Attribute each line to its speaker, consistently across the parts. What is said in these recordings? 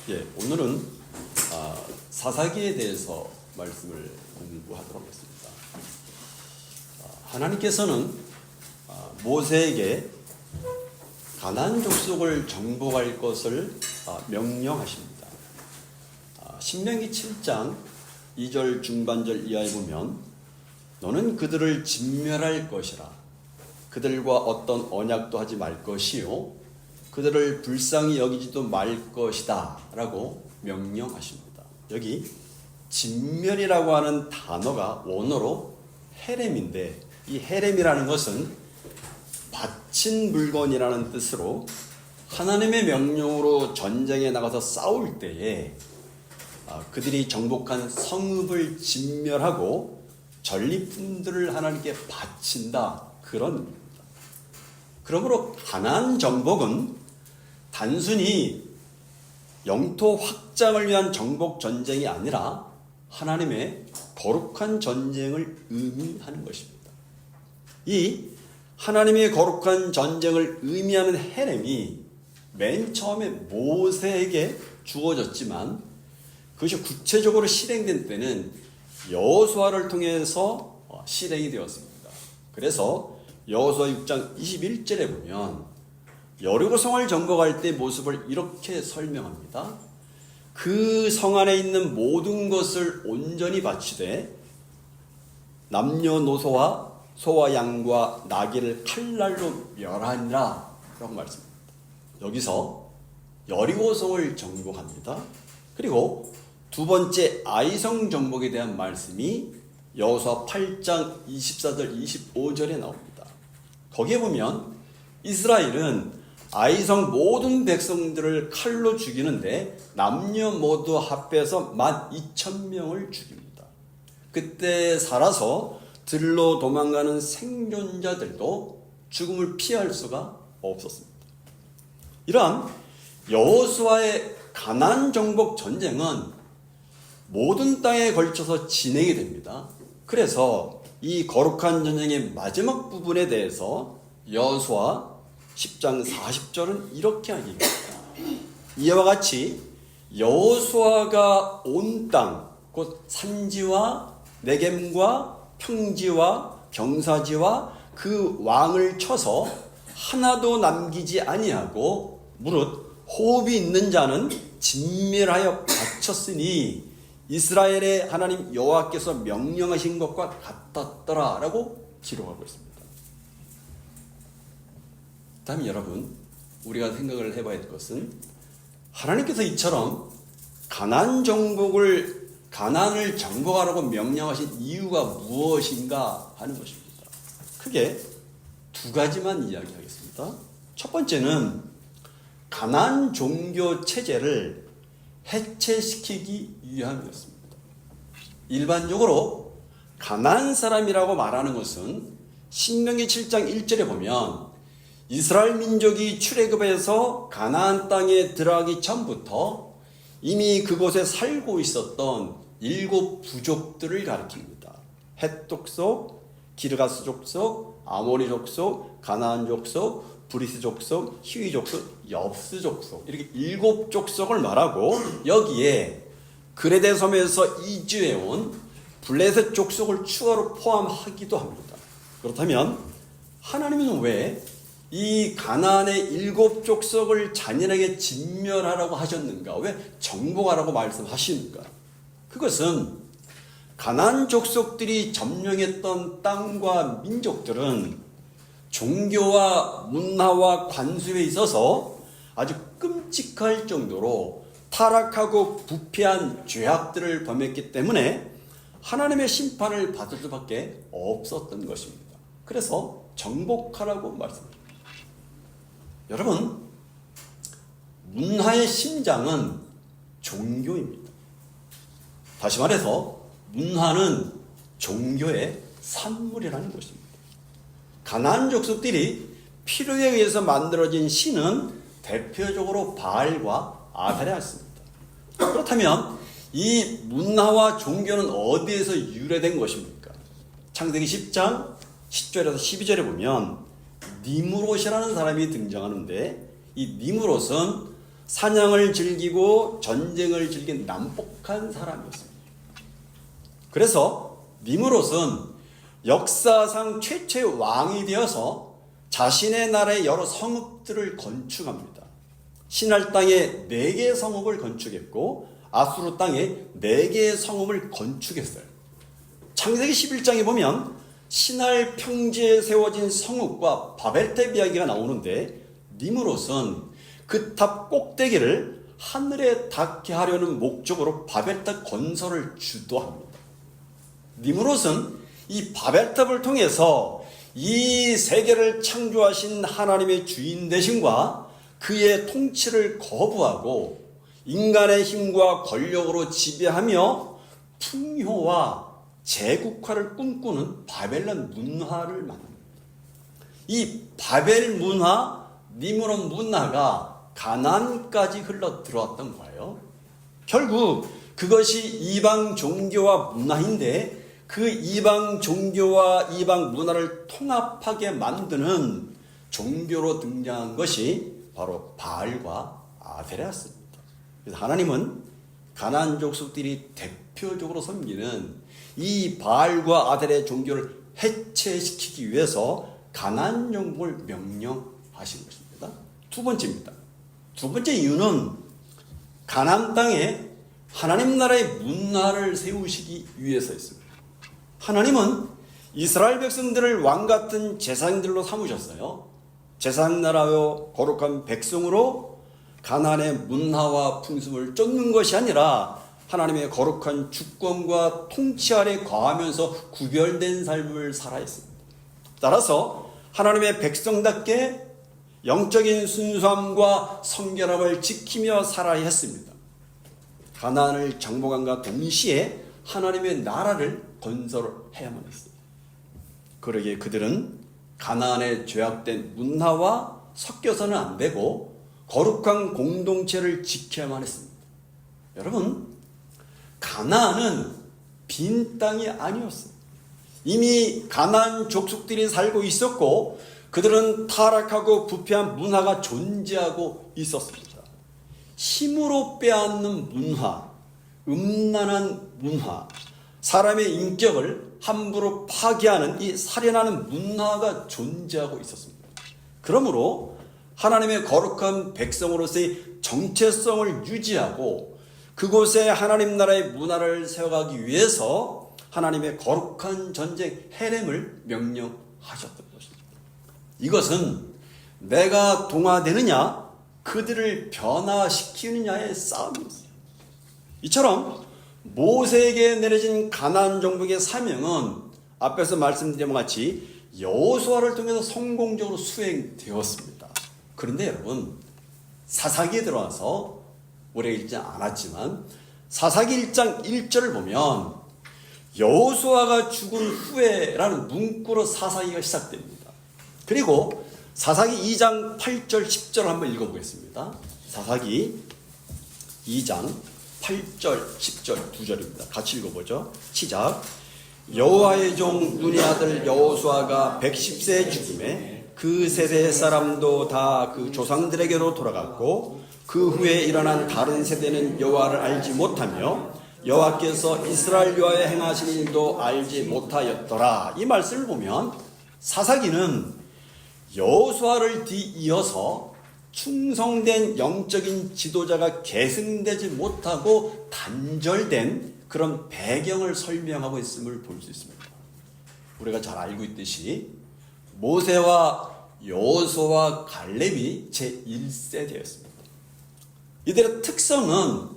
Speaker 1: 오늘은 사사기에 대해서 말씀을 공부하도록 하겠습니다. 하나님께서는 모세에게 가나안 족속을 정복할 것을 명령하십니다. 신명기 7장 2절 중반절 이하에 보면 너는 그들을 진멸할 것이라. 그들과 어떤 언약도 하지 말 것이요 그들을 불쌍히 여기지도 말 것이다 라고 명령하십니다. 여기 진멸이라고 하는 단어가 원어로 헤렘인데, 이 헤렘이라는 것은 바친 물건이라는 뜻으로 하나님의 명령으로 전쟁에 나가서 싸울 때에 그들이 정복한 성읍을 진멸하고 전리품들을 하나님께 바친다, 그런 의미입니다. 그러므로 가나안 정복은 단순히 영토 확장을 위한 정복 전쟁이 아니라 하나님의 거룩한 전쟁을 의미하는 것입니다. 이 하나님의 거룩한 전쟁을 의미하는 헤렘이 맨 처음에 모세에게 주어졌지만 그것이 구체적으로 실행된 때는 여호수아를 통해서 실행이 되었습니다. 그래서 여호수아 6장 21절에 보면 여리고성을 정복할 때 모습을 이렇게 설명합니다. 그 성 안에 있는 모든 것을 온전히 바치되 남녀노소와 소와 양과 나귀를 칼날로 멸하니라 라고 말씀합니다. 여기서 여리고성을 정복합니다. 그리고 두 번째 아이성 정복에 대한 말씀이 여호수아 8장 24절 25절에 나옵니다. 거기에 보면 이스라엘은 아이성 모든 백성들을 칼로 죽이는데 남녀 모두 합해서 12,000명을 죽입니다. 그때 살아서 들로 도망가는 생존자들도 죽음을 피할 수가 없었습니다. 이러한 여호수아의 가나안 정복 전쟁은 모든 땅에 걸쳐서 진행이 됩니다. 그래서 이 거룩한 전쟁의 마지막 부분에 대해서 여호수아 10장 40절은 이렇게 하기입니다. 이와 같이 여호수아가 온 땅, 곧 산지와 네겜과 평지와 경사지와 그 왕을 쳐서 하나도 남기지 아니하고 무릇 호흡이 있는 자는 진멸하여 바쳤으니 이스라엘의 하나님 여호와께서 명령하신 것과 같았더라 라고 기록하고 있습니다. 다음 여러분, 우리가 생각을 해봐야 할 것은 하나님께서 이처럼 가나안을 정복하라고 명령하신 이유가 무엇인가 하는 것입니다. 크게 두 가지만 이야기하겠습니다. 첫 번째는 가나안 종교 체제를 해체시키기 위함이었습니다. 일반적으로 가나안 사람이라고 말하는 것은 신명기 7장 1절에 보면 이스라엘 민족이 출애굽해서 가나안 땅에 들어가기 전부터 이미 그곳에 살고 있었던 7 부족들을 가리킵니다. 헷 족속, 기르가스 족속, 아모리 족속, 가나안 족속, 브리스 족속, 히위 족속, 엽스 족속, 이렇게 7 족속을 말하고 여기에 그레데 섬에서 이주해온 블레셋 족속을 추가로 포함하기도 합니다. 그렇다면 하나님은 왜 이 가나안의 7 족속을 잔인하게 진멸하라고 하셨는가? 왜 정복하라고 말씀하시는가? 그것은 가나안 족속들이 점령했던 땅과 민족들은 종교와 문화와 관습에 있어서 아주 끔찍할 정도로 타락하고 부패한 죄악들을 범했기 때문에 하나님의 심판을 받을 수밖에 없었던 것입니다. 그래서 정복하라고 말씀합니다. 여러분, 문화의 심장은 종교입니다. 다시 말해서 문화는 종교의 산물이라는 것입니다. 가나안 족속들이 필요에 의해서 만들어진 신은 대표적으로 바알과 아세라였습니다. 그렇다면 이 문화와 종교는 어디에서 유래된 것입니까? 창세기 10장 10절에서 12절에 보면 니므롯이라는 사람이 등장하는데 이 니므롯은 사냥을 즐기고 전쟁을 즐긴 남복한 사람이었습니다. 그래서 니므롯은 역사상 최초의 왕이 되어서 자신의 나라의 여러 성읍들을 건축합니다. 신할 땅에 4개의 성읍을 건축했고 아수르 땅에 4개의 성읍을 건축했어요. 창세기 11장에 보면 신할 평지에 세워진 성읍과 바벨탑 이야기가 나오는데 니므롯은 그 탑 꼭대기를 하늘에 닿게 하려는 목적으로 바벨탑 건설을 주도합니다. 니므롯은 이 바벨탑을 통해서 이 세계를 창조하신 하나님의 주인 되심과 그의 통치를 거부하고 인간의 힘과 권력으로 지배하며 풍요와 제국화를 꿈꾸는 바벨론 문화를 만듭니다. 이 바벨 문화, 니므롯 문화가 가나안까지 흘러 들어왔던 거예요. 결국 그것이 이방 종교와 문화인데 그 이방 종교와 이방 문화를 통합하게 만드는 종교로 등장한 것이 바로 바알과 아세라였습니다. 그래서 하나님은 가나안 족속들이 대표적으로 섬기는 이 바알과 아세라의 종교를 해체시키기 위해서 가나안 정복을 명령하신 것입니다. 두 번째입니다. 두 번째 이유는 가나안 땅에 하나님 나라의 문화를 세우시기 위해서였습니다. 하나님은 이스라엘 백성들을 왕같은 제사장들로 삼으셨어요. 제사장나라요 거룩한 백성으로 가나안의 문화와 풍습을 쫓는 것이 아니라 하나님의 거룩한 주권과 통치 아래 거하면서 구별된 삶을 살아야 했습니다. 따라서 하나님의 백성답게 영적인 순수함과 성결함을 지키며 살아야 했습니다. 가나안을 정복함과 동시에 하나님의 나라를 건설해야만 했어요. 그러기에 그들은 가나안의 죄악된 문화와 섞여서는 안 되고 거룩한 공동체를 지켜야만 했습니다. 여러분, 가나안은 빈 땅이 아니었어요. 이미 가나안 족속들이 살고 있었고 그들은 타락하고 부패한 문화가 존재하고 있었습니다. 힘으로 빼앗는 문화, 음란한 문화, 사람의 인격을 함부로 파괴하는 이 살인하는 문화가 존재하고 있었습니다. 그러므로 하나님의 거룩한 백성으로서의 정체성을 유지하고 그곳에 하나님 나라의 문화를 세워가기 위해서 하나님의 거룩한 전쟁 헤렘을 명령하셨던 것입니다. 이것은 내가 동화되느냐 그들을 변화시키느냐의 싸움이었어요. 이처럼 모세에게 내려진 가나안 정복의 사명은 앞에서 말씀드린 것 같이 여호수아를 통해서 성공적으로 수행되었습니다. 그런데 여러분, 사사기에 들어와서 우리가 읽지 않았지만 사사기 1장 1절을 보면 여호수아가 죽은 후에라는 문구로 사사기가 시작됩니다. 그리고 사사기 2장 8절 10절을 한번 읽어보겠습니다. 사사기 2장 8절 10절 두 절입니다. 같이 읽어보죠. 시작. 여호와의 종 눈의 아들 여호수아가 110세에 죽음에 그 세대 사람도 다 그 조상들에게로 돌아갔고 그 후에 일어난 다른 세대는 여호와를 알지 못하며 여호와께서 이스라엘 위하여 행하신 일도 알지 못하였더라. 이 말씀을 보면 사사기는 여호수아를 뒤이어서 충성된 영적인 지도자가 계승되지 못하고 단절된 그런 배경을 설명하고 있음을 볼 수 있습니다. 우리가 잘 알고 있듯이 모세와 여호수아와 갈렙이 제1세대였습니다. 이들의 특성은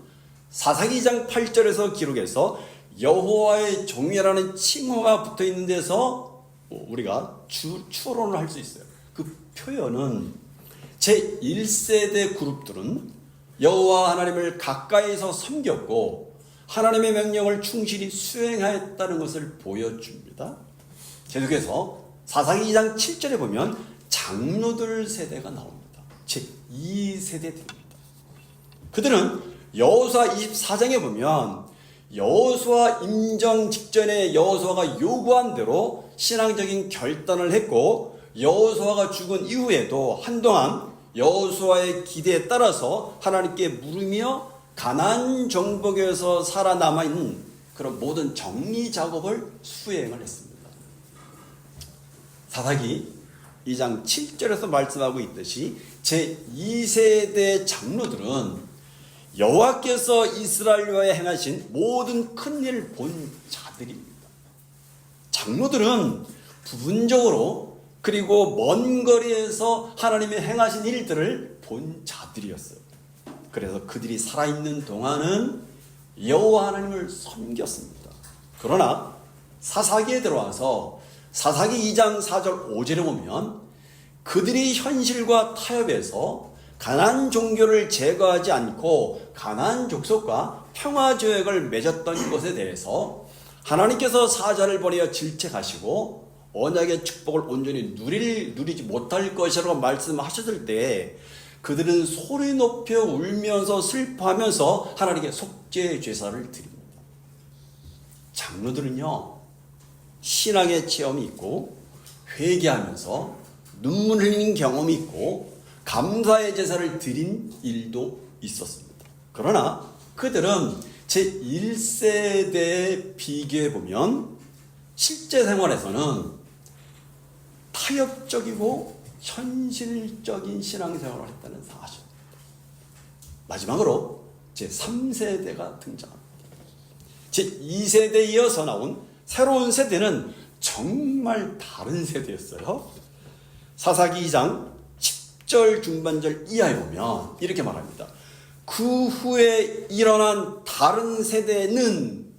Speaker 1: 사사기 2장 8절에서 기록해서 여호와의 종이라는 칭호가 붙어 있는 데서 우리가 추론을 할 수 있어요. 그 표현은 제1세대 그룹들은 여호와 하나님을 가까이서 섬겼고 하나님의 명령을 충실히 수행하였다는 것을 보여줍니다. 계속해서 사사기 2장 7절에 보면 장로들 세대가 나옵니다. 제2세대들입니다. 그들은 여호수아 24장에 보면 여호수아 임정 직전에 여호수아가 요구한 대로 신앙적인 결단을 했고 여호수아가 죽은 이후에도 한동안 여호수아의 기대에 따라서 하나님께 물으며 가나안 정복에서 살아남아 있는 그런 모든 정리 작업을 수행을 했습니다. 사사기 2장 7절에서 말씀하고 있듯이 제2세대 장로들은 여호와께서 이스라엘과에 행하신 모든 큰 일을 본 자들입니다. 장로들은 부분적으로 그리고 먼 거리에서 하나님이 행하신 일들을 본 자들이었어요. 그래서 그들이 살아있는 동안은 여호와 하나님을 섬겼습니다. 그러나 사사기에 들어와서 사사기 2장 4절 5절에 보면 그들이 현실과 타협해서 가나안 종교를 제거하지 않고 가나안 족속과 평화 조약을 맺었던 것에 대해서 하나님께서 사자를 보내어 질책하시고 언약의 축복을 온전히 누리지 못할 것이라고 말씀하셨을 때 그들은 소리 높여 울면서 슬퍼하면서 하나님께 속죄 제사를 드립니다. 장로들은요, 신앙의 체험이 있고 회개하면서 눈물 흘리는 경험이 있고 감사의 제사를 드린 일도 있었습니다. 그러나 그들은 제1세대에 비교해 보면 실제 생활에서는 타협적이고 현실적인 신앙생활을 했다는 사실. 마지막으로 제3세대가 등장합니다. 제2세대에 이어서 나온 새로운 세대는 정말 다른 세대였어요. 사사기 2장 10절 중반절 이하에 보면 이렇게 말합니다. 그 후에 일어난 다른 세대는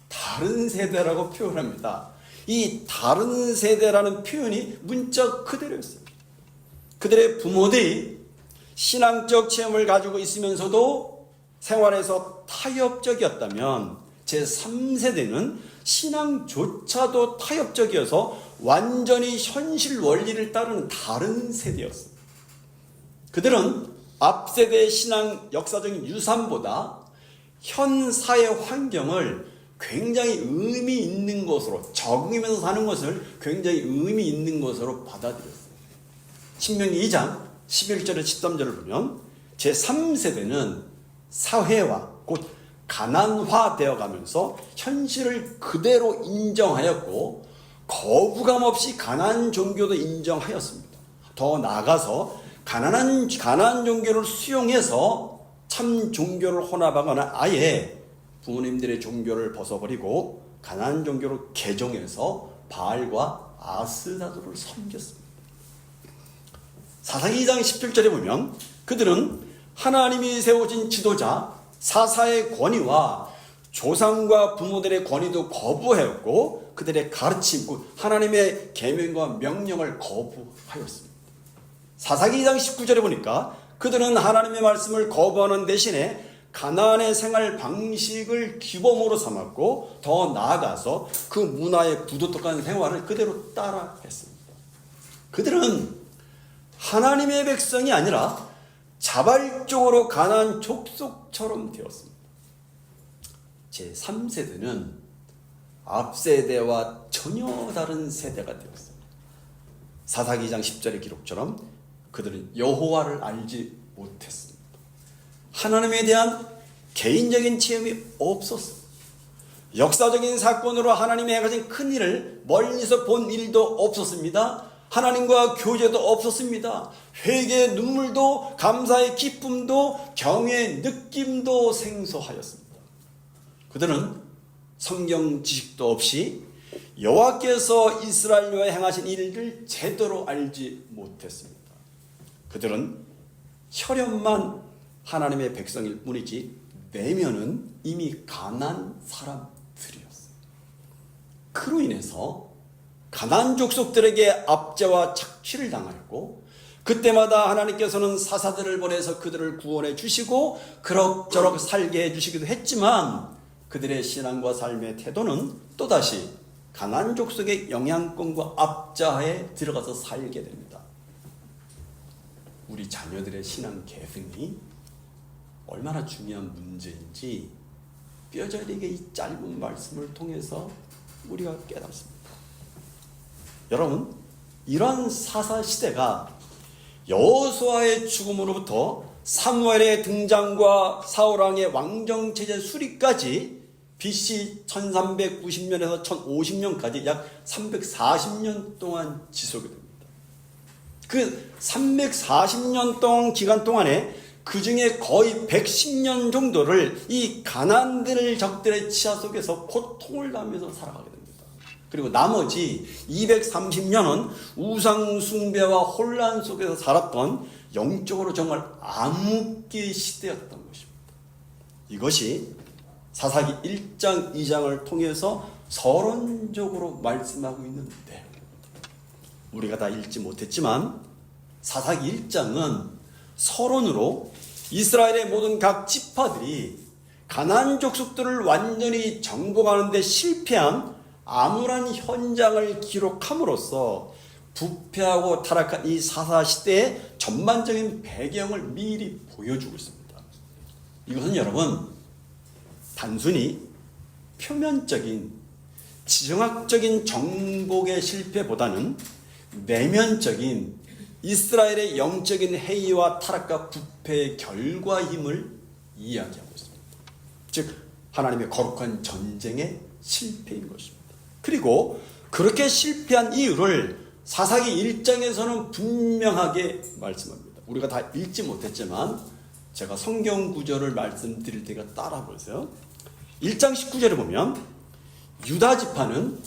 Speaker 1: 다른 세대라고 표현합니다. 이 다른 세대라는 표현이 문자 그대로였습니다. 그들의 부모들이 신앙적 체험을 가지고 있으면서도 생활에서 타협적이었다면 제3세대는 신앙조차도 타협적이어서 완전히 현실 원리를 따르는 다른 세대였습니다. 그들은 앞세대의 신앙 역사적인 유산보다 현 사회 환경을 굉장히 의미 있는 것으로 적응하면서 사는 것을 굉장히 의미 있는 것으로 받아들였어요. 신명기 2장 11절에 13절을 보면 제3세대는 사회화 곧 가난화되어 가면서 현실을 그대로 인정하였고 거부감 없이 가난 종교도 인정하였습니다. 더 나아가서 가난 종교를 수용해서 참 종교를 혼합하거나 아예 부모님들의 종교를 벗어버리고 가나안 종교로 개종해서 바알과 아스다도를 섬겼습니다. 사사기 2장 17절에 보면 그들은 하나님이 세우신 지도자 사사의 권위와 조상과 부모들의 권위도 거부하였고 그들의 가르침, 하나님의 계명과 명령을 거부하였습니다. 사사기 2장 19절에 보니까 그들은 하나님의 말씀을 거부하는 대신에 가나안의 생활 방식을 기범으로 삼았고 더 나아가서 그 문화에 부도덕한 생활을 그대로 따라했습니다. 그들은 하나님의 백성이 아니라 자발적으로 가나안 족속처럼 되었습니다. 제3세대는 앞세대와 전혀 다른 세대가 되었습니다. 사사기 2장 10절의 기록처럼 그들은 여호와를 알지 못했습니다. 하나님에 대한 개인적인 체험이 없었어요. 역사적인 사건으로 하나님이 행하신 큰 일을 멀리서 본 일도 없었습니다. 하나님과 교제도 없었습니다. 회개의 눈물도 감사의 기쁨도 경외의 느낌도 생소하였습니다. 그들은 성경 지식도 없이 여호와께서 이스라엘과 행하신 일을 제대로 알지 못했습니다. 그들은 혈연만 하나님의 백성일 뿐이지 내면은 이미 가난 사람들이었어요. 그로 인해서 가난 족속들에게 압제와 착취를 당하였고 그때마다 하나님께서는 사사들을 보내서 그들을 구원해 주시고 그럭저럭 살게 해 주시기도 했지만 그들의 신앙과 삶의 태도는 또다시 가난 족속의 영향권과 압자하에 들어가서 살게 됩니다. 우리 자녀들의 신앙 계승이 얼마나 중요한 문제인지 뼈저리게 이 짧은 말씀을 통해서 우리가 깨닫습니다. 여러분, 이러한 사사 시대가 여호수아의 죽음으로부터 사무엘의 등장과 사울왕의 왕정체제 수립까지 BC 1390년에서 1050년까지 약 340년 동안 지속이 됩니다. 그 340년 동안 기간 동안에 그 중에 거의 110년 정도를 이 가나안들 적들의 치하 속에서 고통을 당하면서 살아가게 됩니다. 그리고 나머지 230년은 우상 숭배와 혼란 속에서 살았던 영적으로 정말 암흑기 시대였던 것입니다. 이것이 사사기 1장, 2장을 통해서 서론적으로 말씀하고 있는데 우리가 다 읽지 못했지만 사사기 1장은 서론으로 이스라엘의 모든 각 지파들이 가나안 족속들을 완전히 정복하는 데 실패한 암울한 현장을 기록함으로써 부패하고 타락한 이 사사시대의 전반적인 배경을 미리 보여주고 있습니다. 이것은 여러분 단순히 표면적인 지정학적인 정복의 실패보다는 내면적인 이스라엘의 영적인 해이와 타락과 부패의 결과임을 이야기하고 있습니다. 즉 하나님의 거룩한 전쟁의 실패인 것입니다. 그리고 그렇게 실패한 이유를 사사기 1장에서는 분명하게 말씀합니다. 우리가 다 읽지 못했지만 제가 성경 구절을 말씀드릴 테니까 따라 보세요. 1장 19절에 보면 유다 지파는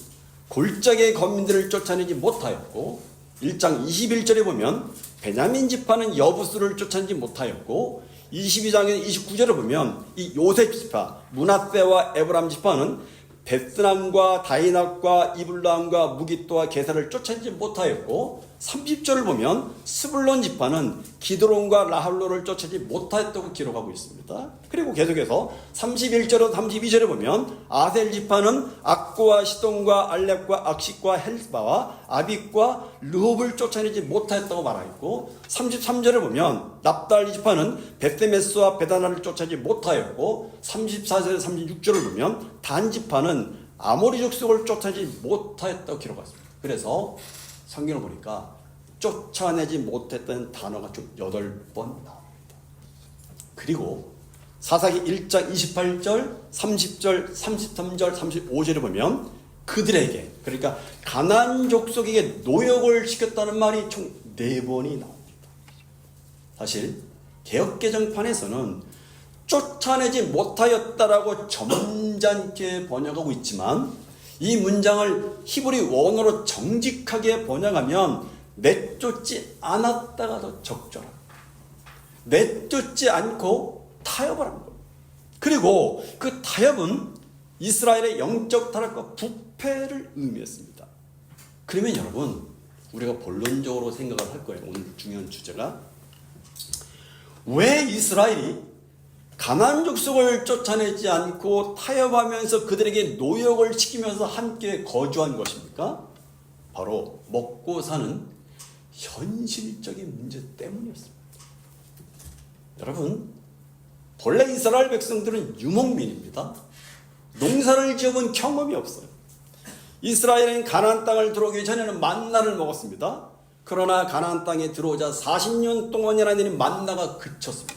Speaker 1: 골짜기의 거민들을 쫓아내지 못하였고 1장 21절에 보면 베냐민 지파는 여부수를 쫓아내지 못하였고 22장의 29절에 보면 이 요셉 지파 므낫세와 에브람 지파는 베스람과 다이낙과 이블람과 무깃도와 게사를 쫓아내지 못하였고 30절을 보면 스불론 지파는 기드론과 라할로를 쫓아내지 못하였다고 기록하고 있습니다. 그리고 계속해서 31절에서 32절에 보면 아셀 지파는 악고와 시돈과 알렙과 악식과 헬스바와 아빅과 르홉을 쫓아내지 못하였다고 말하였고 33절에 보면 납달리 지파는 베세메스와 베다나를 쫓아내지 못하였고 34절에서 36절을 보면 단 지파는 아모리 족속을 쫓아내지 못하였다고 기록했습니다. 그래서 성경을 보니까 쫓아내지 못했던 단어가 총 8번 나옵니다. 그리고 사사기 1장 28절, 30절, 33절, 35절에 보면 그들에게 그러니까 가나안 족속에게 노역을 시켰다는 말이 총 4번이 나옵니다. 사실 개역개정판에서는 쫓아내지 못하였다라고 점잖게 번역하고 있지만 이 문장을 히브리 원어로 정직하게 번역하면 내쫓지 않았다가 더 적절합니다. 내쫓지 않고 타협을 한 겁니다. 그리고 그 타협은 이스라엘의 영적 타락과 부패를 의미했습니다. 그러면 여러분 우리가 본론적으로 생각을 할 거예요. 오늘 중요한 주제가 왜 이스라엘이 가나안 족속을 쫓아내지 않고 타협하면서 그들에게 노역을 시키면서 함께 거주한 것입니까? 바로 먹고 사는 현실적인 문제 때문이었습니다. 여러분, 본래 이스라엘 백성들은 유목민입니다. 농사를 지어본 경험이 없어요. 이스라엘은 가나안 땅을 들어오기 전에는 만나를 먹었습니다. 그러나 가나안 땅에 들어오자 40년 동안이라는 만나가 그쳤습니다.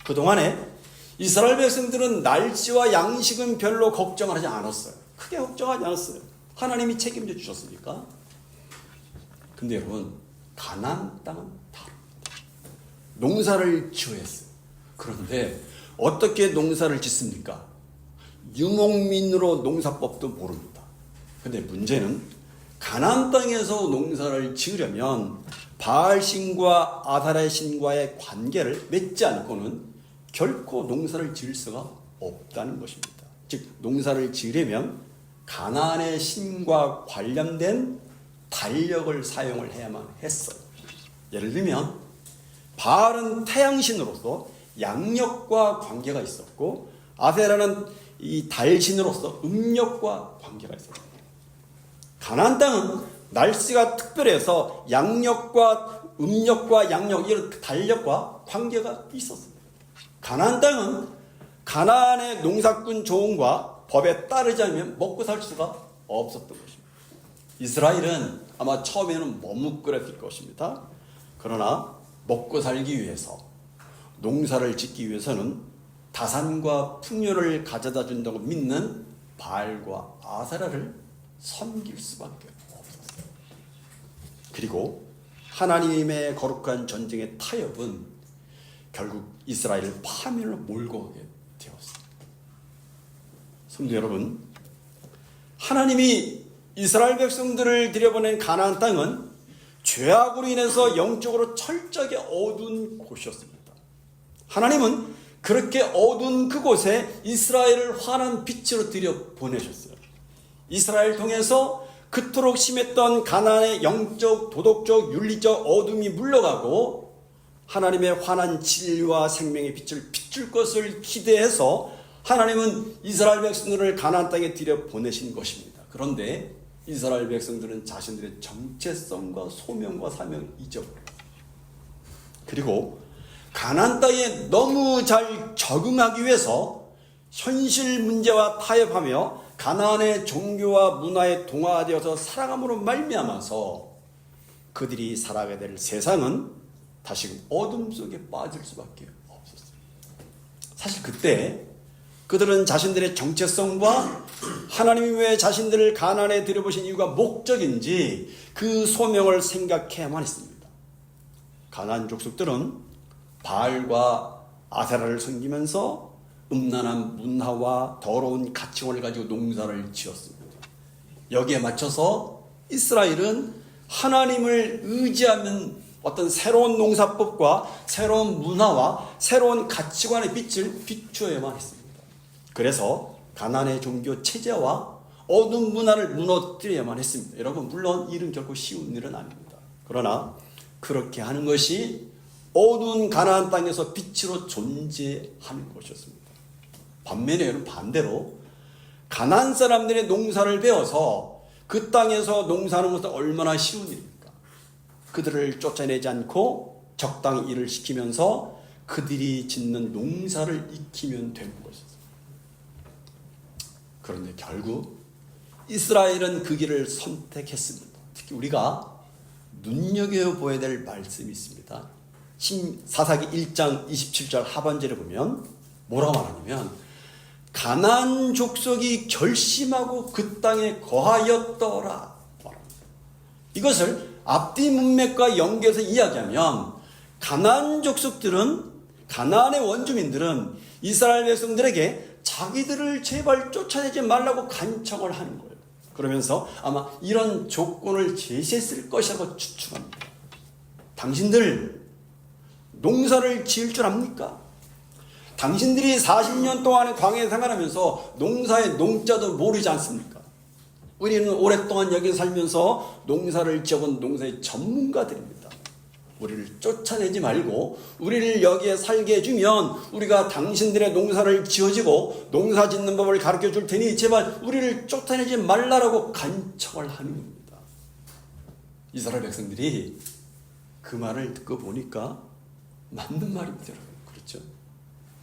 Speaker 1: 그동안에 이스라엘 백성들은 날씨와 양식은 별로 걱정을 하지 않았어요. 크게 걱정하지 않았어요. 하나님이 책임져 주셨으니까. 근데 여러분 가나안 땅은 다릅니다. 농사를 지어야 했어요. 그런데 어떻게 농사를 짓습니까? 유목민으로 농사법도 모릅니다. 근데 문제는 가나안 땅에서 농사를 지으려면 바알 신과 아사레 신과의 관계를 맺지 않고는 결코 농사를 지을 수가 없다는 것입니다. 즉 농사를 지으려면 가나안의 신과 관련된 달력을 사용을 해야만 했어요. 예를 들면 바알은 태양신으로서 양력과 관계가 있었고 아세라는 이 달신으로서 음력과 관계가 있었습니다. 가나안 땅은 날씨가 특별해서 양력과 음력과 양력 이런 달력과 관계가 있었습니다. 가나안 땅은 가나안의 농사꾼 조언과 법에 따르지 않으면 먹고 살 수가 없었던 것입니다. 이스라엘은 아마 처음에는 머뭇거렸을 것입니다. 그러나 먹고 살기 위해서, 농사를 짓기 위해서는 다산과 풍요를 가져다 준다고 믿는 바알과 아세라를 섬길 수밖에 없었어요. 그리고 하나님의 거룩한 전쟁의 타협은 결국 이스라엘을 파멸로 몰고 가게 되었습니다. 성도 여러분, 하나님이 이스라엘 백성들을 들여보낸 가나안 땅은 죄악으로 인해서 영적으로 철저하게 어두운 곳이었습니다. 하나님은 그렇게 어두운 그곳에 이스라엘을 환한 빛으로 들여보내셨어요. 이스라엘 통해서 그토록 심했던 가나안의 영적, 도덕적, 윤리적 어둠이 물러가고 하나님의 환한 진리와 생명의 빛을 비출 것을 기대해서 하나님은 이스라엘 백성들을 가나안 땅에 들여보내신 것입니다. 그런데 이스라엘 백성들은 자신들의 정체성과 소명과 사명을 잊어버렸어요. 그리고 가나안 땅에 너무 잘 적응하기 위해서 현실 문제와 타협하며 가나안의 종교와 문화에 동화되어서 살아감으로 말미암아서 그들이 살아가게 될 세상은 다시금 어둠 속에 빠질 수밖에 없었어요. 사실 그때 그들은 자신들의 정체성과 하나님이 왜 자신들을 가나안에 들여보신 이유가 목적인지 그 소명을 생각해야만 했습니다. 가나안 족속들은 바알과 아세라를 섬기면서 음란한 문화와 더러운 가치관을 가지고 농사를 지었습니다. 여기에 맞춰서 이스라엘은 하나님을 의지하는 어떤 새로운 농사법과 새로운 문화와 새로운 가치관의 빛을 비추어야만 했습니다. 그래서 가나안의 종교 체제와 어두운 문화를 무너뜨려야만 했습니다. 여러분, 물론 이는 결코 쉬운 일은 아닙니다. 그러나 그렇게 하는 것이 어두운 가나안 땅에서 빛으로 존재하는 것이었습니다. 반면에 여러분, 반대로 가나안 사람들의 농사를 배워서 그 땅에서 농사하는 것은 얼마나 쉬운 일입니까? 그들을 쫓아내지 않고 적당히 일을 시키면서 그들이 짓는 농사를 익히면 되는 것이었습니다. 그런데 결국 이스라엘은 그 길을 선택했습니다. 특히 우리가 눈여겨보아야 될 말씀이 있습니다. 사사기 1장 27절 하반절에 보면 뭐라고 말하냐면 가나안 족속이 결심하고 그 땅에 거하였더라 말합니다. 이것을 앞뒤 문맥과 연계해서 이야기하면 가나안 족속들은, 가나안의 원주민들은 이스라엘 백성들에게 자기들을 제발 쫓아내지 말라고 간청을 하는 거예요. 그러면서 아마 이런 조건을 제시했을 것이라고 추측합니다. 당신들 농사를 지을 줄 압니까? 당신들이 40년 동안의 광야 생활하면서 농사의 농자도 모르지 않습니까? 우리는 오랫동안 여기 살면서 농사를 지어본 농사의 전문가들입니다. 우리를 쫓아내지 말고 우리를 여기에 살게 해주면 우리가 당신들의 농사를 지어지고 농사 짓는 법을 가르쳐 줄 테니 제발 우리를 쫓아내지 말라라고 간청을 하는 겁니다. 이스라엘 백성들이 그 말을 듣고 보니까 맞는 말입니다, 여러분. 그렇죠?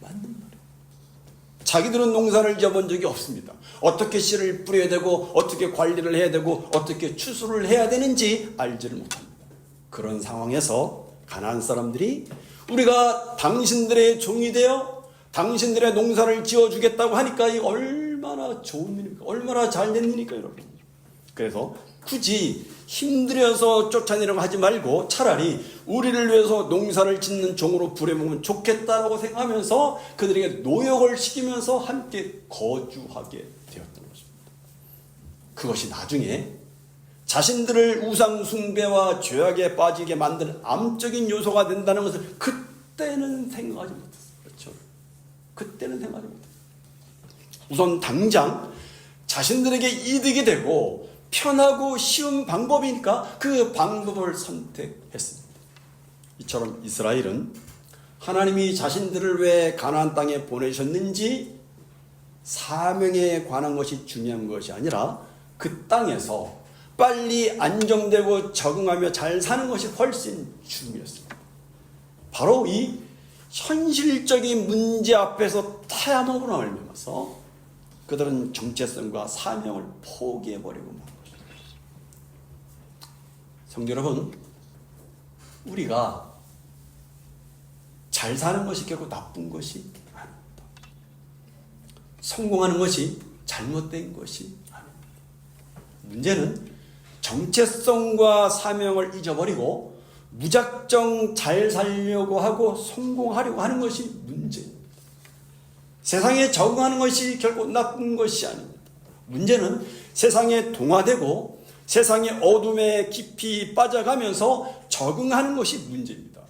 Speaker 1: 맞는 말이에요. 자기들은 농사를 지어본 적이 없습니다. 어떻게 씨를 뿌려야 되고 어떻게 관리를 해야 되고 어떻게 추수를 해야 되는지 알지를 못합니다. 그런 상황에서 가나안 사람들이 우리가 당신들의 종이 되어 당신들의 농사를 지어주겠다고 하니까 이 얼마나 좋은 일입니까? 얼마나 잘된 일입니까, 여러분? 그래서 굳이 힘들여서 쫓아내려고 하지 말고 차라리 우리를 위해서 농사를 짓는 종으로 부려먹으면 좋겠다라고 생각하면서 그들에게 노역을 시키면서 함께 거주하게 되었던 것입니다. 그것이 나중에 자신들을 우상 숭배와 죄악에 빠지게 만드는 암적인 요소가 된다는 것을 그때는 생각하지 못했어요. 그렇죠? 그때는 생각하지 못했어요. 우선 당장 자신들에게 이득이 되고 편하고 쉬운 방법이니까 그 방법을 선택했습니다. 이처럼 이스라엘은 하나님이 자신들을 왜 가나안 땅에 보내셨는지 사명에 관한 것이 중요한 것이 아니라 그 땅에서 빨리 안정되고 적응하며 잘 사는 것이 훨씬 중요했습니다. 바로 이 현실적인 문제 앞에서 타협함으로 말미암아서 그들은 정체성과 사명을 포기해버리고 만 것입니다. 성도 여러분, 우리가 잘 사는 것이 결국 나쁜 것이 아닙니다. 성공하는 것이 잘못된 것이 아닙니다. 문제는 정체성과 사명을 잊어버리고 무작정 잘 살려고 하고 성공하려고 하는 것이 문제입니다. 세상에 적응하는 것이 결국 나쁜 것이 아닙니다. 문제는 세상에 동화되고 세상의 어둠에 깊이 빠져가면서 적응하는 것이 문제입니다.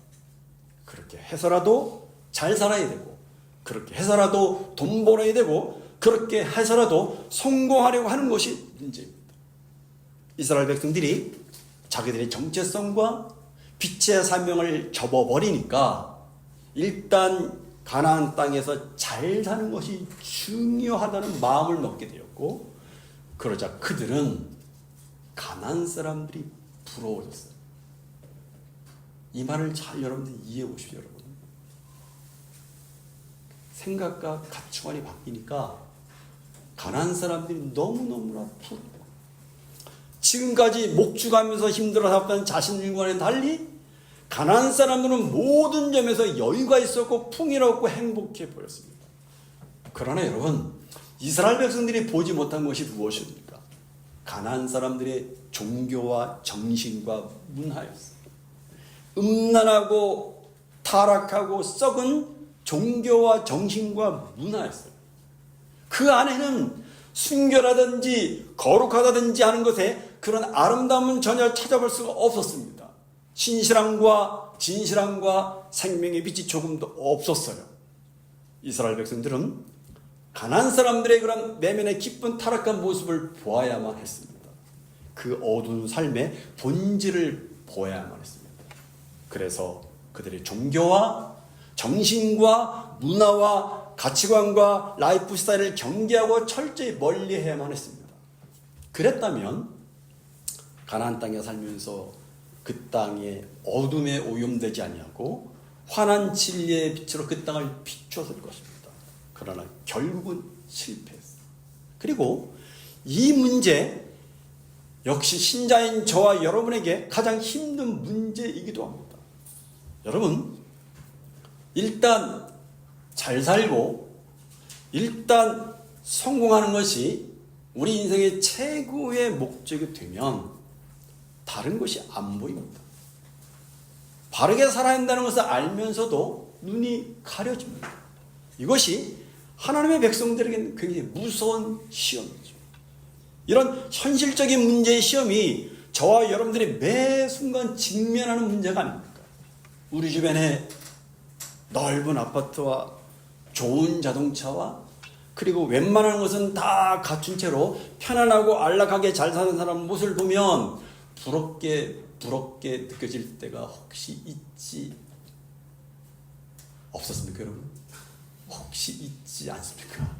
Speaker 1: 그렇게 해서라도 잘 살아야 되고, 그렇게 해서라도 돈 벌어야 되고, 그렇게 해서라도 성공하려고 하는 것이 문제입니다. 이스라엘 백성들이 자기들의 정체성과 빛의 사명을 접어버리니까 일단 가나안 땅에서 잘 사는 것이 중요하다는 마음을 먹게 되었고, 그러자 그들은 가나안 사람들이 부러워졌어요. 이 말을 잘 여러분들 이해해 보십시오. 여러분, 생각과 가치관이 바뀌니까 가나안 사람들이 너무너무나 부러워. 지금까지 목축하면서 힘들어 살았던 자신들과는 달리 가나안 사람들은 모든 점에서 여유가 있었고 풍요롭고 행복해 보였습니다. 그러나 여러분, 이스라엘 백성들이 보지 못한 것이 무엇입니까? 가나안 사람들의 종교와 정신과 문화였어요. 음란하고 타락하고 썩은 종교와 정신과 문화였어요. 그 안에는 순결하든지 거룩하다든지 하는 것에 그런 아름다움은 전혀 찾아볼 수가 없었습니다. 신실함과 진실함과 생명의 빛이 조금도 없었어요. 이스라엘 백성들은 가나안 사람들의 그런 내면의 기쁜 타락한 모습을 보아야만 했습니다. 그 어두운 삶의 본질을 보아야만 했습니다. 그래서 그들의 종교와 정신과 문화와 가치관과 라이프 스타일을 경계하고 철저히 멀리해야만 했습니다. 그랬다면 가나안 땅에 살면서 그 땅에 어둠에 오염되지 아니하고 환한 진리의 빛으로 그 땅을 비추었을 것입니다. 그러나 결국은 실패했어요. 그리고 이 문제 역시 신자인 저와 여러분에게 가장 힘든 문제이기도 합니다. 여러분, 일단 잘 살고 일단 성공하는 것이 우리 인생의 최고의 목적이 되면 다른 것이 안 보입니다. 바르게 살아야 한다는 것을 알면서도 눈이 가려집니다. 이것이 하나님의 백성들에게는 굉장히 무서운 시험이죠. 이런 현실적인 문제의 시험이 저와 여러분들이 매 순간 직면하는 문제가 아닙니까? 우리 주변에 넓은 아파트와 좋은 자동차와 그리고 웬만한 것은 다 갖춘 채로 편안하고 안락하게 잘 사는 사람 모습을 보면 부럽게 느껴질 때가 혹시 있지 없었습니까, 여러분? 혹시 있지 않습니까?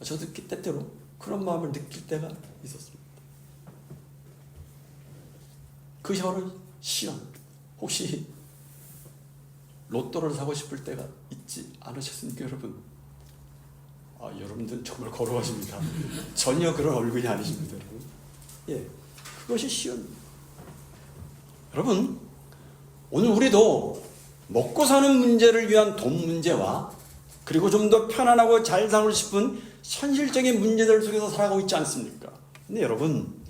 Speaker 1: 저도 때때로 그런 마음을 느낄 때가 있었습니다. 그것이 바로 시험. 혹시 로또를 사고 싶을 때가 있지 않으셨습니까, 여러분? 여러분들은 정말 거룩하십니다. 전혀 그런 얼굴이 아니십니다, 여러분. 예, 그것이 시험입니다. 여러분, 오늘 우리도 먹고 사는 문제를 위한 돈 문제와 그리고 좀 더 편안하고 잘 살고 싶은 현실적인 문제들 속에서 살아가고 있지 않습니까? 근데 여러분,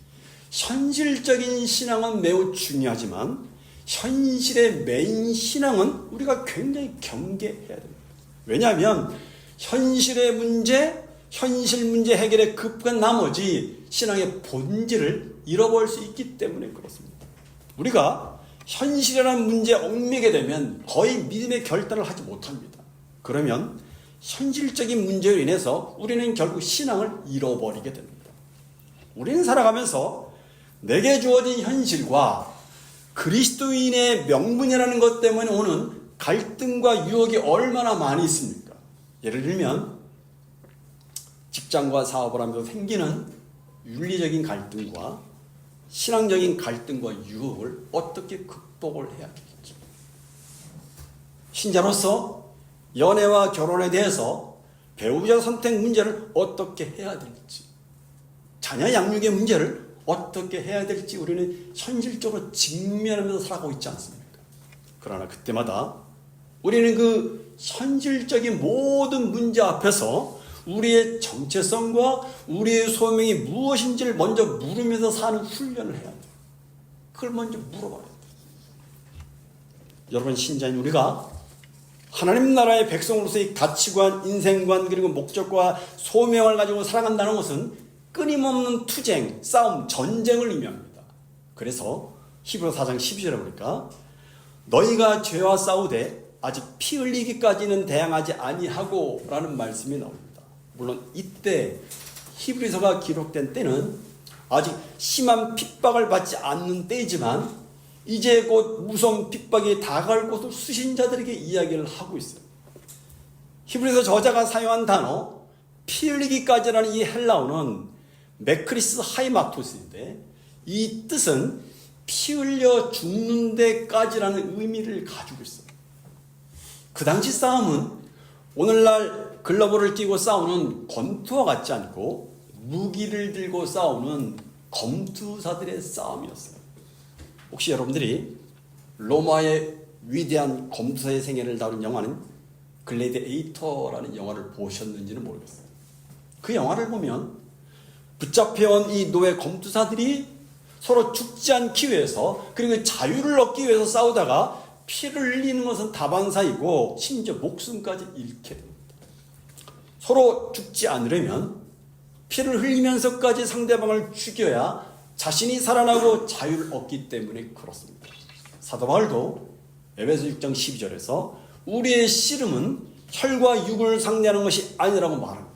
Speaker 1: 현실적인 신앙은 매우 중요하지만 현실의 메인 신앙은 우리가 굉장히 경계해야 됩니다. 왜냐하면 현실의 문제, 현실 문제 해결에 급한 나머지 신앙의 본질을 잃어버릴 수 있기 때문에 그렇습니다. 우리가 현실이라는 문제에 얽매게 되면 거의 믿음의 결단을 하지 못합니다. 그러면 현실적인 문제로 인해서 우리는 결국 신앙을 잃어버리게 됩니다. 우리는 살아가면서 내게 주어진 현실과 그리스도인의 명분이라는 것 때문에 오는 갈등과 유혹이 얼마나 많이 있습니까? 예를 들면 직장과 사업을 하면서 생기는 윤리적인 갈등과 신앙적인 갈등과 유혹을 어떻게 극복을 해야 되겠죠? 신자로서 연애와 결혼에 대해서 배우자 선택 문제를 어떻게 해야 될지, 자녀 양육의 문제를 어떻게 해야 될지 우리는 현실적으로 직면하면서 살아가고 있지 않습니까? 그러나 그때마다 우리는 그 현실적인 모든 문제 앞에서 우리의 정체성과 우리의 소명이 무엇인지를 먼저 물으면서 사는 훈련을 해야 돼요. 그걸 먼저 물어봐야 돼요. 여러분, 신자인 우리가 하나님 나라의 백성으로서의 가치관, 인생관, 그리고 목적과 소명을 가지고 살아간다는 것은 끊임없는 투쟁, 싸움, 전쟁을 의미합니다. 그래서 히브리서 4장 12절에 보니까 너희가 죄와 싸우되 아직 피 흘리기까지는 대항하지 아니하고 라는 말씀이 나옵니다. 물론 이때 히브리서가 기록된 때는 아직 심한 핍박을 받지 않는 때이지만 이제 곧 무서운 핍박이 다가올 것을 수신자들에게 이야기를 하고 있어요. 히브리서 저자가 사용한 단어 피 흘리기까지라는 이 헬라어는 메크리스 하이마토스인데 이 뜻은 피 흘려 죽는 데까지라는 의미를 가지고 있어요. 그 당시 싸움은 오늘날 글러브를 끼고 싸우는 권투와 같지 않고 무기를 들고 싸우는 검투사들의 싸움이었어요. 혹시 여러분들이 로마의 위대한 검투사의 생애를 다룬 영화는 글래디에이터라는 영화를 보셨는지는 모르겠어요. 그 영화를 보면 붙잡혀온 이 노예 검투사들이 서로 죽지 않기 위해서 그리고 자유를 얻기 위해서 싸우다가 피를 흘리는 것은 다반사이고 심지어 목숨까지 잃게 됩니다. 서로 죽지 않으려면 피를 흘리면서까지 상대방을 죽여야 자신이 살아나고 자유를 얻기 때문에 그렇습니다. 사도 바울도 에베소 6장 12절에서 우리의 씨름은 혈과 육을 상대하는 것이 아니라고 말합니다.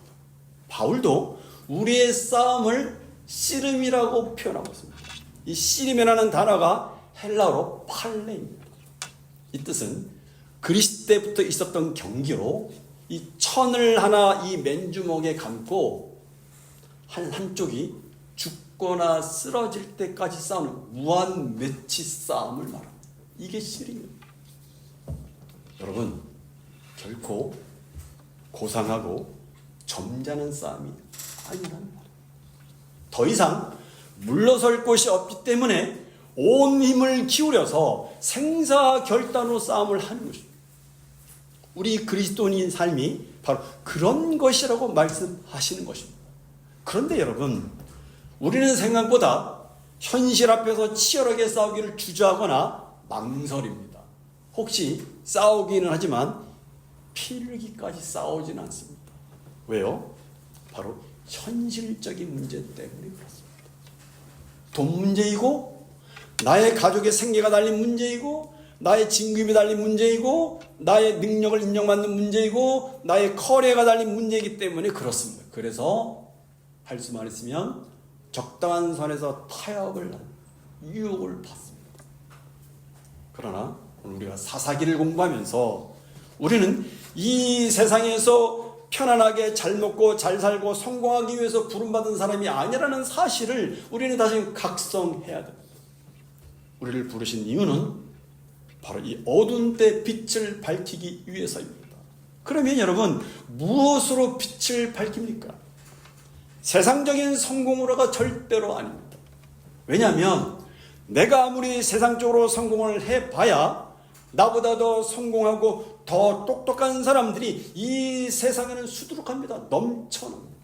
Speaker 1: 바울도 우리의 싸움을 씨름이라고 표현하고 있습니다. 이 씨름이라는 단어가 헬라어로 팔레입니다. 이 뜻은 그리스 때부터 있었던 경기로 이 천을 하나 이 맨주먹에 감고 한쪽이 죽거나 쓰러질 때까지 싸우는 무한 매치 싸움을 말합니다. 이게 씨름입니다. 여러분, 결코 고상하고 점잖은 싸움이 아니란 말이에요. 더 이상 물러설 곳이 없기 때문에 온 힘을 기울여서 생사결단으로 싸움을 하는 것입니다. 우리 그리스도인의 삶이 바로 그런 것이라고 말씀하시는 것입니다. 그런데 여러분, 우리는 생각보다 현실 앞에서 치열하게 싸우기를 주저하거나 망설입니다. 혹시 싸우기는 하지만 피 흘리기까지 싸우지는 않습니다. 왜요? 바로 현실적인 문제 때문에 그렇습니다. 돈 문제이고 나의 가족의 생계가 달린 문제이고 나의 진급이 달린 문제이고 나의 능력을 인정받는 문제이고 나의 커리어가 달린 문제이기 때문에 그렇습니다. 그래서 할 수만 있으면 적당한 선에서 타협을 하는 유혹을 받습니다. 그러나 오늘 우리가 사사기를 공부하면서 우리는 이 세상에서 편안하게 잘 먹고 잘 살고 성공하기 위해서 부름받은 사람이 아니라는 사실을 우리는 다시 각성해야 됩니다. 우리를 부르신 이유는 바로 이 어두운 때 빛을 밝히기 위해서입니다. 그러면 여러분, 무엇으로 빛을 밝힙니까? 세상적인 성공으로가 절대로 아닙니다. 왜냐하면 내가 아무리 세상적으로 성공을 해봐야 나보다 더 성공하고 더 똑똑한 사람들이 이 세상에는 수두룩합니다. 넘쳐납니다.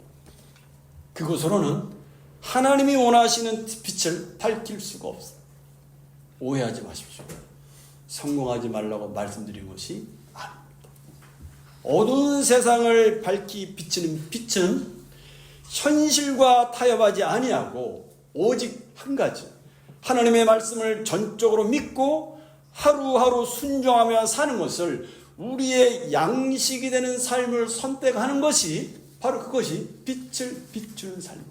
Speaker 1: 그것으로는 하나님이 원하시는 빛을 밝힐 수가 없어요. 오해하지 마십시오. 성공하지 말라고 말씀드린 것이 아닙니다. 어두운 세상을 밝히 비치는 빛은 현실과 타협하지 아니하고 오직 한 가지, 하나님의 말씀을 전적으로 믿고 하루하루 순종하며 사는 것을 우리의 양식이 되는 삶을 선택하는 것이 바로 그것이 빛을 비추는 삶입니다.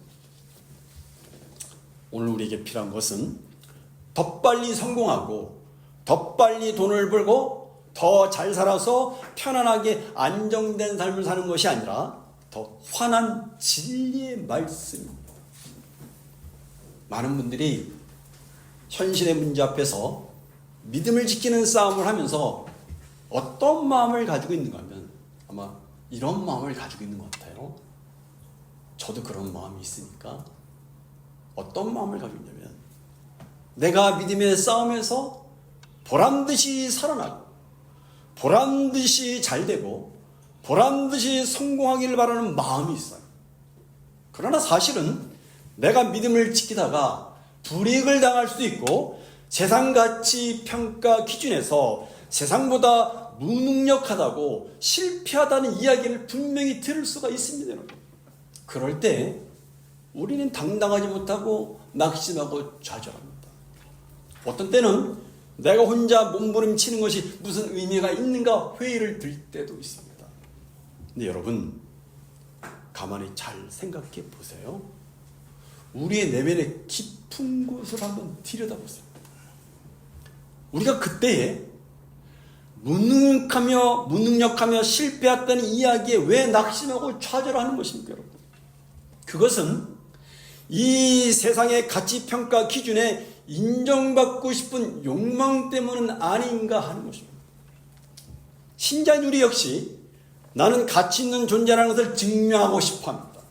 Speaker 1: 오늘 우리에게 필요한 것은 더 빨리 성공하고 더 빨리 돈을 벌고 더 잘 살아서 편안하게 안정된 삶을 사는 것이 아니라 더 환한 진리의 말씀입니다. 많은 분들이 현실의 문제 앞에서 믿음을 지키는 싸움을 하면서 어떤 마음을 가지고 있는가 하면 아마 이런 마음을 가지고 있는 것 같아요. 저도 그런 마음이 있으니까 어떤 마음을 가지고 있냐면 내가 믿음의 싸움에서 보란듯이 살아나고 보란듯이 잘되고 보란듯이 성공하기를 바라는 마음이 있어요. 그러나 사실은 내가 믿음을 지키다가 불이익을 당할 수도 있고 세상 가치 평가 기준에서 세상보다 무능력하다고 실패하다는 이야기를 분명히 들을 수가 있습니다, 여러분. 그럴 때 우리는 당당하지 못하고 낙심하고 좌절합니다. 어떤 때는 내가 혼자 몸부림치는 것이 무슨 의미가 있는가 회의를 들 때도 있습니다. 근데 여러분, 가만히 잘 생각해 보세요. 우리의 내면의 깊은 곳을 한번 들여다보세요. 우리가 그때에 무능력하며 실패했다는 이야기에 왜 낙심하고 좌절하는 것입니까, 여러분? 그것은 이 세상의 가치평가 기준에 인정받고 싶은 욕망 때문은 아닌가 하는 것입니다. 신자인 우리 역시 나는 가치 있는 존재라는 것을 증명하고 싶어 합니다.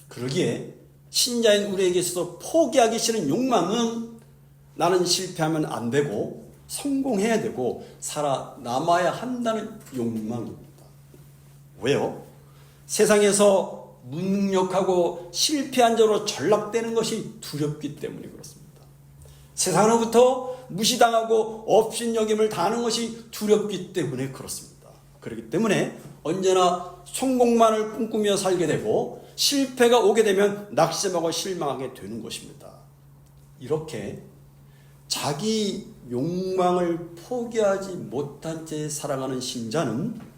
Speaker 1: 그러기에 신자인 우리에게 있어서 포기하기 싫은 욕망은 나는 실패하면 안 되고 성공해야 되고 살아남아야 한다는 욕망입니다. 왜요? 세상에서 무능력하고 실패한 자로 전락되는 것이 두렵기 때문에 그렇습니다. 세상으로부터 무시당하고 업신여김을 당하는 것이 두렵기 때문에 그렇습니다. 그렇기 때문에 언제나 성공만을 꿈꾸며 살게 되고 실패가 오게 되면 낙심하고 실망하게 되는 것입니다. 이렇게 자기 욕망을 포기하지 못한 채 살아가는 신자는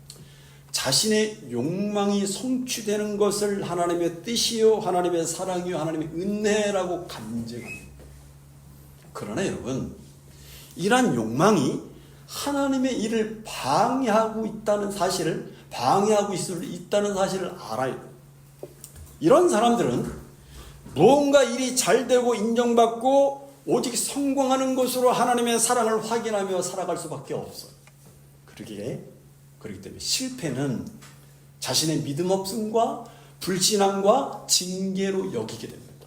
Speaker 1: 자신의 욕망이 성취되는 것을 하나님의 뜻이요 하나님의 사랑이요 하나님의 은혜라고 간증합니다. 그러나 여러분, 이러한 욕망이 하나님의 일을 방해하고 있다는 사실을 알아야 돼요. 이런 사람들은 무언가 일이 잘 되고 인정받고 오직 성공하는 것으로 하나님의 사랑을 확인하며 살아갈 수밖에 없어요. 그렇기 때문에 실패는 자신의 믿음 없음과 불신앙과 징계로 여기게 됩니다.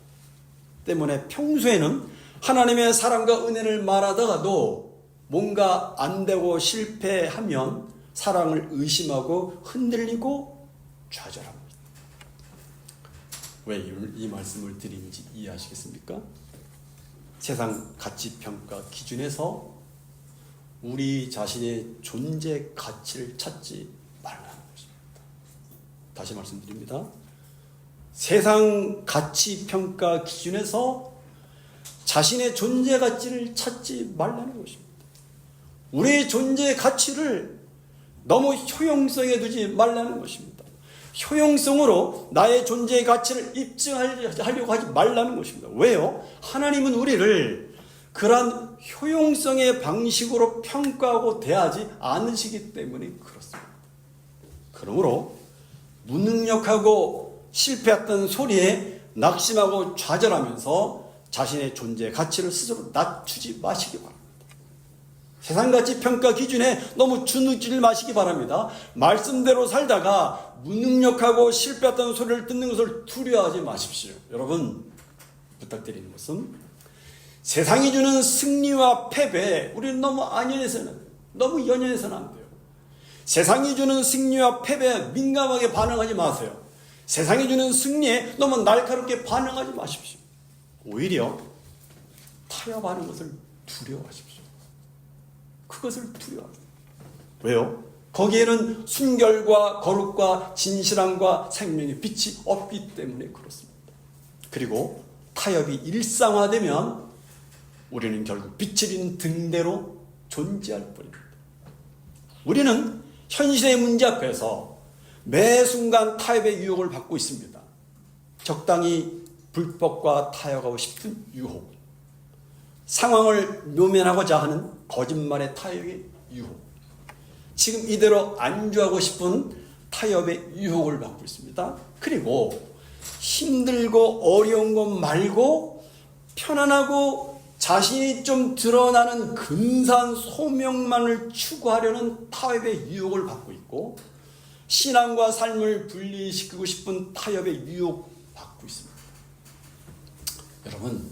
Speaker 1: 때문에 평소에는 하나님의 사랑과 은혜를 말하다가도 뭔가 안 되고 실패하면 사랑을 의심하고 흔들리고 좌절합니다. 왜 이 말씀을 드리는지 이해하시겠습니까? 세상 가치평가 기준에서 우리 자신의 존재 가치를 찾지 말라는 것입니다. 다시 말씀드립니다. 세상 가치평가 기준에서 자신의 존재 가치를 찾지 말라는 것입니다. 우리의 존재 가치를 너무 효용성에 두지 말라는 것입니다. 효용성으로 나의 존재의 가치를 입증하려고 하지 말라는 것입니다. 왜요? 하나님은 우리를 그러한 효용성의 방식으로 평가하고 대하지 않으시기 때문에 그렇습니다. 그러므로 무능력하고 실패했던 소리에 낙심하고 좌절하면서 자신의 존재 가치를 스스로 낮추지 마시기 바랍니다. 세상가치 평가 기준에 너무 주눅질 마시기 바랍니다. 말씀대로 살다가 무능력하고 실패했다는 소리를 듣는 것을 두려워하지 마십시오. 여러분, 부탁드리는 것은 세상이 주는 승리와 패배, 우리는 너무 연연해서는 안 돼요. 세상이 주는 승리와 패배에 민감하게 반응하지 마세요. 세상이 주는 승리에 너무 날카롭게 반응하지 마십시오. 오히려 타협하는 것을 두려워하십시오. 그것을 두려워합니다. 왜요? 거기에는 순결과 거룩과 진실함과 생명의 빛이 없기 때문에 그렇습니다. 그리고 타협이 일상화되면 우리는 결국 빛을 잃은 등대로 존재할 뿐입니다. 우리는 현실의 문제 앞에서 매 순간 타협의 유혹을 받고 있습니다. 적당히 불법과 타협하고 싶은 유혹, 상황을 묘면하고자 하는 거짓말의 타협의 유혹, 지금 이대로 안주하고 싶은 타협의 유혹을 받고 있습니다. 그리고 힘들고 어려운 것 말고 편안하고 자신이 좀 드러나는 근사한 소명만을 추구하려는 타협의 유혹을 받고 있고, 신앙과 삶을 분리시키고 싶은 타협의 유혹 받고 있습니다. 여러분,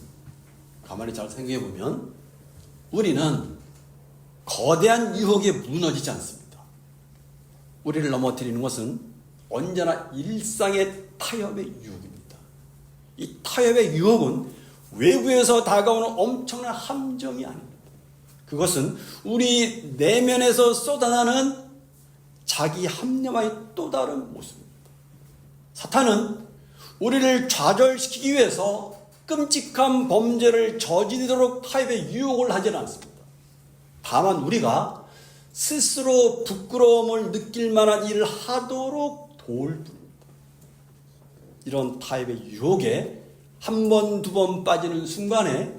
Speaker 1: 가만히 잘 생각해 보면 우리는 거대한 유혹에 무너지지 않습니다. 우리를 넘어뜨리는 것은 언제나 일상의 타협의 유혹입니다. 이 타협의 유혹은 외부에서 다가오는 엄청난 함정이 아닙니다. 그것은 우리 내면에서 쏟아나는 자기 합리화의 또 다른 모습입니다. 사탄은 우리를 좌절시키기 위해서 끔찍한 범죄를 저지르도록 타협의 유혹을 하지는 않습니다. 다만 우리가 스스로 부끄러움을 느낄 만한 일을 하도록 도울 뿐입니다. 이런 타협의 유혹에 한 번, 두 번 빠지는 순간에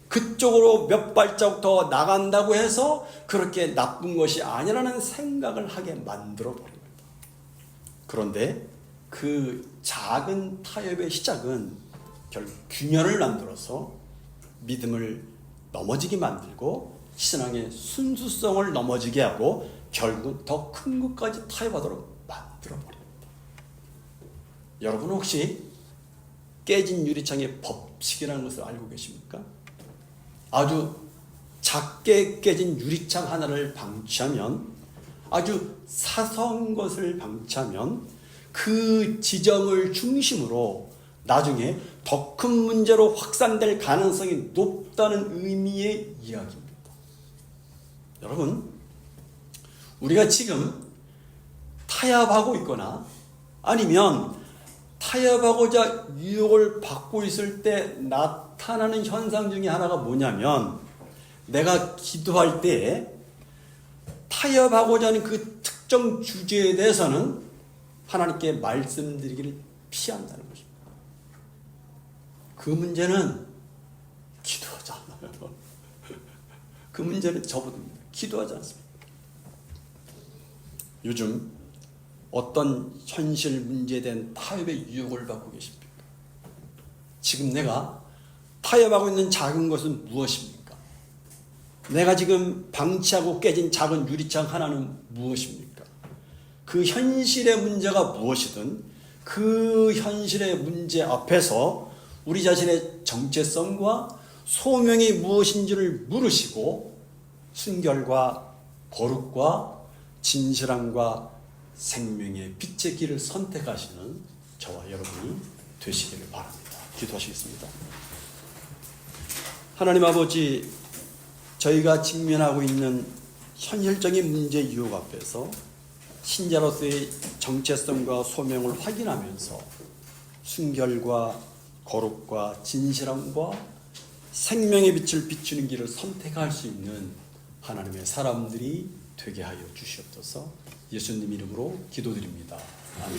Speaker 1: 그쪽으로 몇 발자국 더 나간다고 해서 그렇게 나쁜 것이 아니라는 생각을 하게 만들어 버립니다. 그런데 그 작은 타협의 시작은 결국 균열을 만들어서 믿음을 넘어지게 만들고 신앙의 순수성을 넘어지게 하고 결국은 더 큰 것까지 타협하도록 만들어 버립니다. 여러분 혹시 깨진 유리창의 법칙이라는 것을 알고 계십니까? 아주 작게 깨진 유리창 하나를 방치하면, 아주 사소한 것을 방치하면 그 지점을 중심으로 나중에 더 큰 문제로 확산될 가능성이 높다는 의미의 이야기입니다. 여러분, 우리가 지금 타협하고 있거나 아니면 타협하고자 유혹을 받고 있을 때 나타나는 현상 중에 하나가 뭐냐면, 내가 기도할 때 타협하고자 하는 그 특정 주제에 대해서는 하나님께 말씀드리기를 피한다는 것입니다. 그 문제는 기도하지 않아요. 그 문제는 접어둡니다. 기도하지 않습니다. 요즘 어떤 현실 문제에 대한 타협의 유혹을 받고 계십니까? 지금 내가 타협하고 있는 작은 것은 무엇입니까? 내가 지금 방치하고 깨진 작은 유리창 하나는 무엇입니까? 그 현실의 문제가 무엇이든 그 현실의 문제 앞에서 우리 자신의 정체성과 소명이 무엇인지를 물으시고 순결과 거룩과 진실함과 생명의 빛의 길을 선택하시는 저와 여러분이 되시기를 바랍니다. 기도하시겠습니다. 하나님 아버지, 저희가 직면하고 있는 현실적인 문제 유혹 앞에서 신자로서의 정체성과 소명을 확인하면서 순결과 거룩과 진실함과 생명의 빛을 비추는 길을 선택할 수 있는 하나님의 사람들이 되게 하여 주시옵소서. 예수님 이름으로 기도드립니다. 아멘.